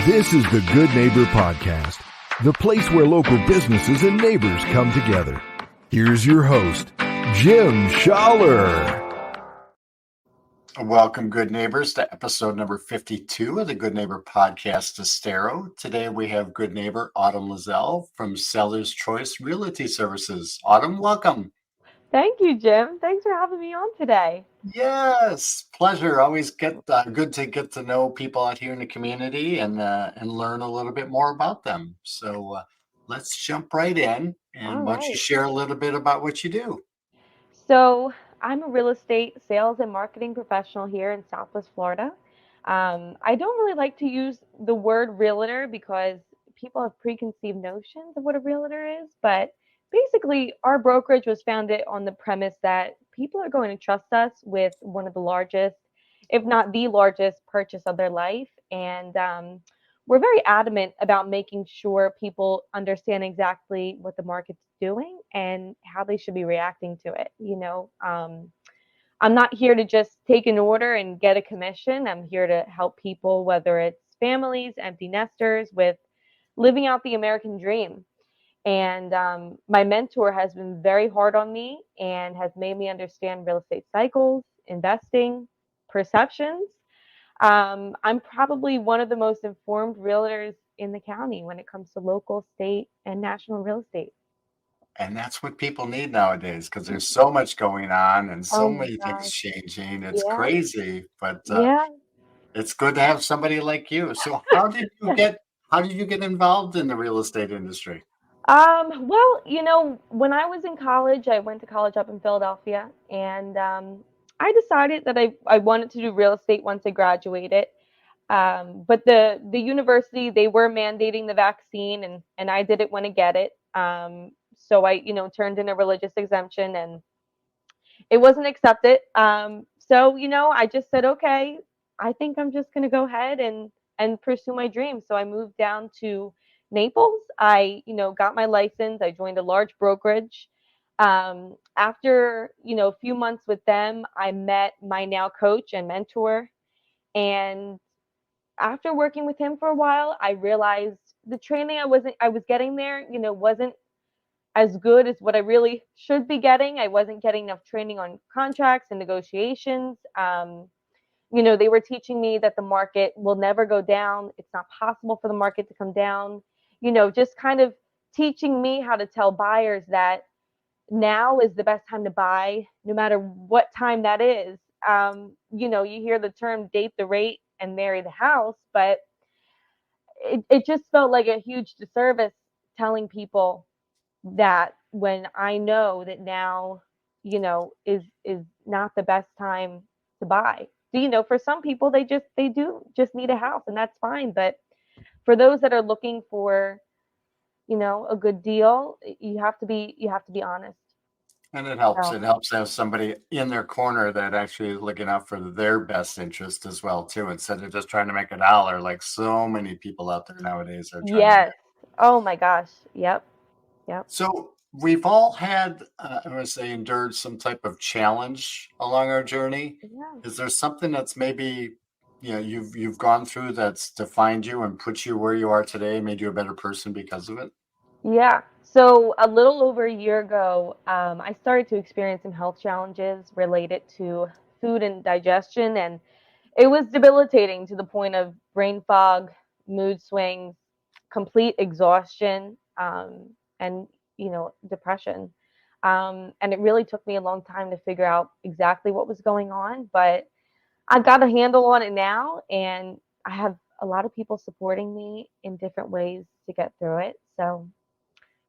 This is the Good Neighbor Podcast, the place where local businesses and neighbors come together. Here's your host, Jim Schaller. Welcome, good neighbors, to episode number 52 of the Good Neighbor Podcast Estero. Today we have good neighbor Autumn Lizell from Seller's Choice Realty Services. Autumn, welcome. Thank you, Jim. Thanks for having me on today. Yes, pleasure. Always good to get to know people out here in the community and learn a little bit more about them. So let's jump right in. And why don't you share a little bit about what you do? So I'm a real estate sales and marketing professional here in Southwest Florida. I don't really like to use the word realtor because people have preconceived notions of what a realtor is, but basically our brokerage was founded on the premise that people are going to trust us with one of the largest, if not the largest, purchase of their life. And we're very adamant about making sure people understand exactly what the market's doing and how they should be reacting to it. I'm not here to just take an order and get a commission. I'm here to help people, whether it's families, empty nesters, with living out the American dream. And my mentor has been very hard on me and has made me understand real estate cycles, investing, perceptions. I'm probably one of the most informed realtors in the county when it comes to local, state, and national real estate. And that's what people need nowadays because there's so much going on and so many things changing. It's crazy, but it's good to have somebody like you. So how did you get involved in the real estate industry? Well, when I was in college, I went to college up in Philadelphia, and I decided that I wanted to do real estate once I graduated. But the university, they were mandating the vaccine, and I didn't want to get it. So I, turned in a religious exemption, and it wasn't accepted. So, I just said, okay, I think I'm just going to go ahead and pursue my dream. So I moved down to Naples. I, got my license. I joined a large brokerage. After, a few months with them, I met my now coach and mentor. And after working with him for a while, I realized the training I was getting there, wasn't as good as what I really should be getting. I wasn't getting enough training on contracts and negotiations. They were teaching me that the market will never go down. It's not possible for the market to come down. Just kind of teaching me how to tell buyers that now is the best time to buy, no matter what time that is. You hear the term date the rate and marry the house, but it just felt like a huge disservice telling people that when I know that now, is not the best time to buy. For some people, they do just need a house, and that's fine. But for those that are looking for, a good deal, you have to be honest. And it helps. It helps to have somebody in their corner that actually is looking out for their best interest as well, too, instead of just trying to make a dollar like so many people out there nowadays are trying to do. Oh my gosh. Yep. So we've all had, I want to say, endured some type of challenge along our journey. Yeah. Is there something that's maybe, you've gone through that's defined you and put you where you are today, made you a better person because of it? Yeah. So a little over a year ago, I started to experience some health challenges related to food and digestion, and it was debilitating to the point of brain fog, mood swings, complete exhaustion, and depression. And it really took me a long time to figure out exactly what was going on, but I've got a handle on it now, and I have a lot of people supporting me in different ways to get through it. So,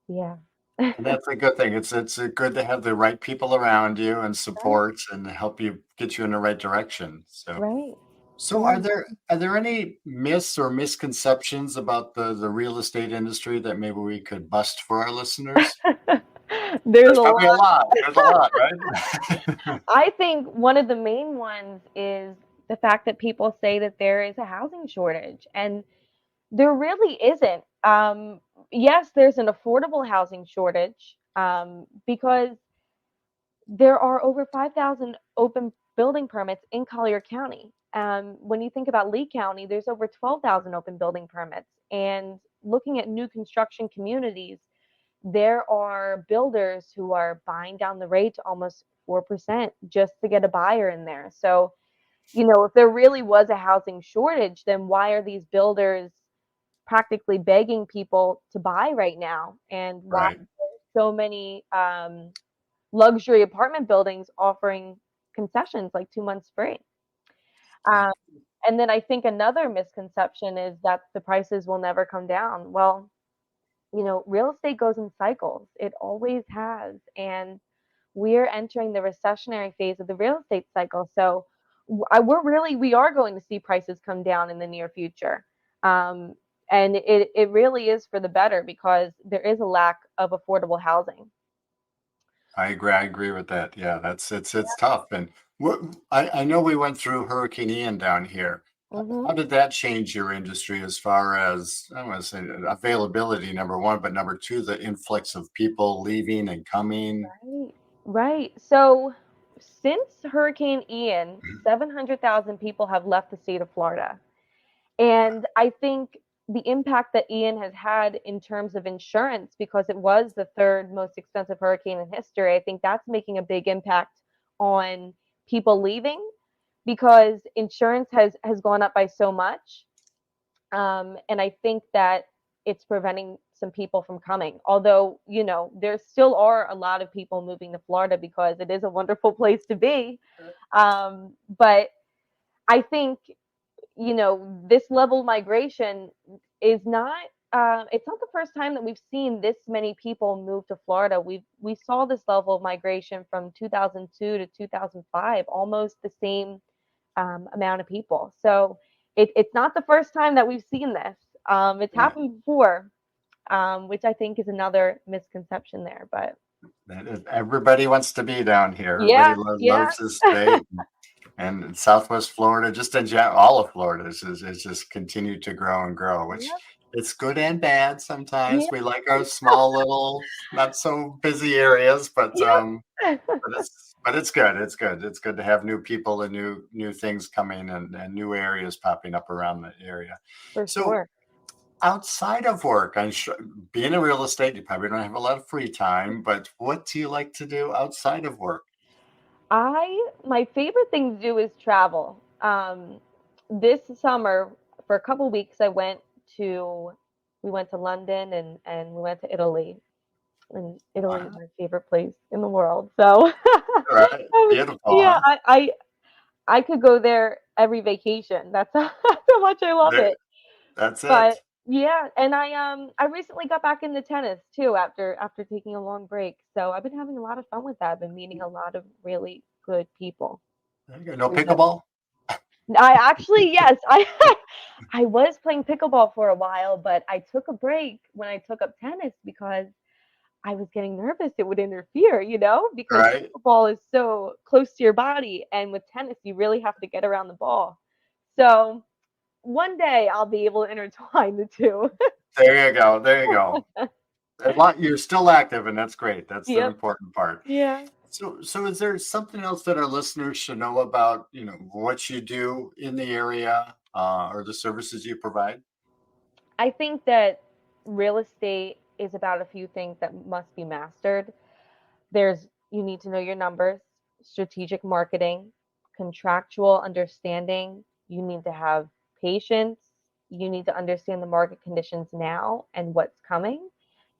yeah. And that's a good thing. It's good to have the right people around you and Right. support and help you get you in the right direction. So, Right. so Yeah. are there any myths or misconceptions about the real estate industry that maybe we could bust for our listeners? There's There's a probably a lot. lot. There's a lot, right? I think one of the main ones is the fact that people say that there is a housing shortage, and there really isn't. Yes, there's an affordable housing shortage, because there are over 5,000 open building permits in Collier County. When you think about Lee County, there's over 12,000 open building permits. And looking at new construction communities, there are builders who are buying down the rate to almost 4% just to get a buyer in there. So, if there really was a housing shortage, then why are these builders practically begging people to buy right now? And why Right. are so many luxury apartment buildings offering concessions like 2 months free? Um, and then I think another misconception is that the prices will never come down. Well, real estate goes in cycles. It always has. And we're entering the recessionary phase of the real estate cycle. So we are going to see prices come down in the near future. Um, and it really is for the better because there is a lack of affordable housing. I agree with that. Yeah, it's tough. And I know we went through Hurricane Ian down here. Mm-hmm. How did that change your industry as far as, I don't want to say availability, number one, but number two, the influx of people leaving and coming? Right. Right. So since Hurricane Ian, 700,000 people have left the state of Florida. And I think the impact that Ian has had in terms of insurance, because it was the third most expensive hurricane in history, I think that's making a big impact on people leaving because insurance has gone up by so much. And I think that it's preventing some people from coming. Although, there still are a lot of people moving to Florida because it is a wonderful place to be. But I think this level of migration is not it's not the first time that we've seen this many people move to Florida. We saw this level of migration from 2002 to 2005, almost the same amount of people. So it's not the first time that we've seen this. It's Right. happened before, which I think is another misconception there. But Everybody wants to be down here. Everybody yeah, yeah, loves this state. And Southwest Florida, just in general, all of Florida is just continued to grow and grow, which yep, it's good and bad sometimes. yeah, We like our small little, not so busy areas, but yep, it's good. It's good. It's good to have new people and new things coming and new areas popping up around the area. for So sure. outside of work, I'm sure being in real estate, you probably don't have a lot of free time, but what do you like to do outside of work? My favorite thing to do is travel. This summer, for a couple weeks, we went to London and we went to Italy. And Italy is Wow. my favorite place in the world. So, Right. Beautiful, yeah, huh? I could go there every vacation. That's that's how much I love There, it. that's it. But yeah, and I recently got back into tennis too after taking a long break. So I've been having a lot of fun with that. I've been meeting a lot of really good people. There you go. No Recently. pickleball? I actually, yes, I was playing pickleball for a while, but I took a break when I took up tennis because I was getting nervous it would interfere, because Right. pickleball is so close to your body, and with tennis you really have to get around the ball. So one day I'll be able to intertwine the two. There you go. There you go. You're still active, and that's great. That's the Yep. important part. Yeah. So is there something else that our listeners should know about, what you do in the area, or the services you provide? I think that real estate is about a few things that must be mastered. You need to know your numbers, strategic marketing, contractual understanding. You need to have patience. You need to understand the market conditions now and what's coming.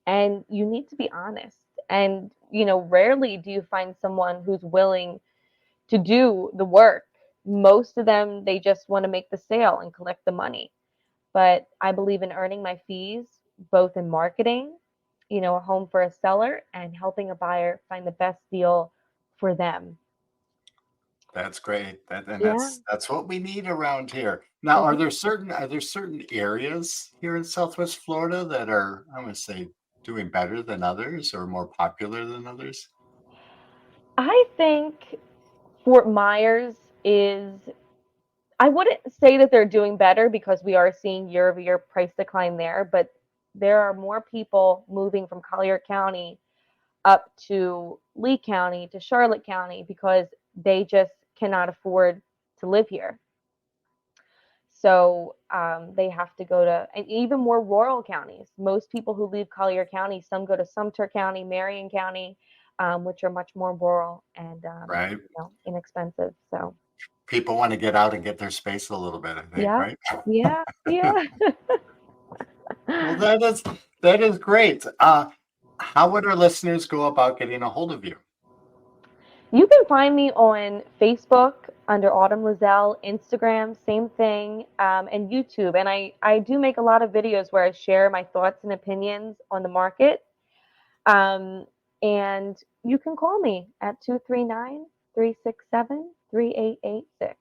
And you need to be honest. And, rarely do you find someone who's willing to do the work. Most of them, they just want to make the sale and collect the money. But I believe in earning my fees, both in marketing, a home for a seller and helping a buyer find the best deal for them. That's great. And Yeah. that's what we need around here. Now, are there certain areas here in Southwest Florida that are, I'm going to say, doing better than others or more popular than others? I think Fort Myers is, I wouldn't say that they're doing better because we are seeing year over year price decline there, but there are more people moving from Collier County up to Lee County to Charlotte County because they just cannot afford to live here. So they have to go to, and even more rural counties. Most people who leave Collier County, some go to Sumter County, Marion County, which are much more rural and right. You know, inexpensive. So people want to get out and get their space a little bit, I think, yeah, right? yeah, yeah. Well, that is great. How would our listeners go about getting a hold of you? You can find me on Facebook under Autumn Lizell, Instagram, same thing, and YouTube. And I do make a lot of videos where I share my thoughts and opinions on the market. And you can call me at 239-367-3886.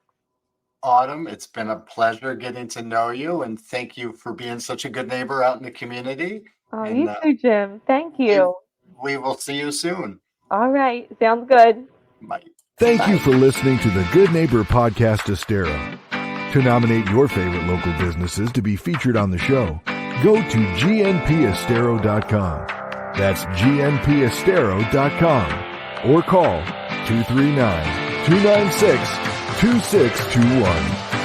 Autumn, it's been a pleasure getting to know you, and thank you for being such a good neighbor out in the community. Oh, and, you too, Jim. Thank you. We will see you soon. All right. Sounds good. Bye. Thank you for listening to the Good Neighbor Podcast Estero. To nominate your favorite local businesses to be featured on the show, go to gnpestero.com. That's gnpestero.com or call 239-296-2621.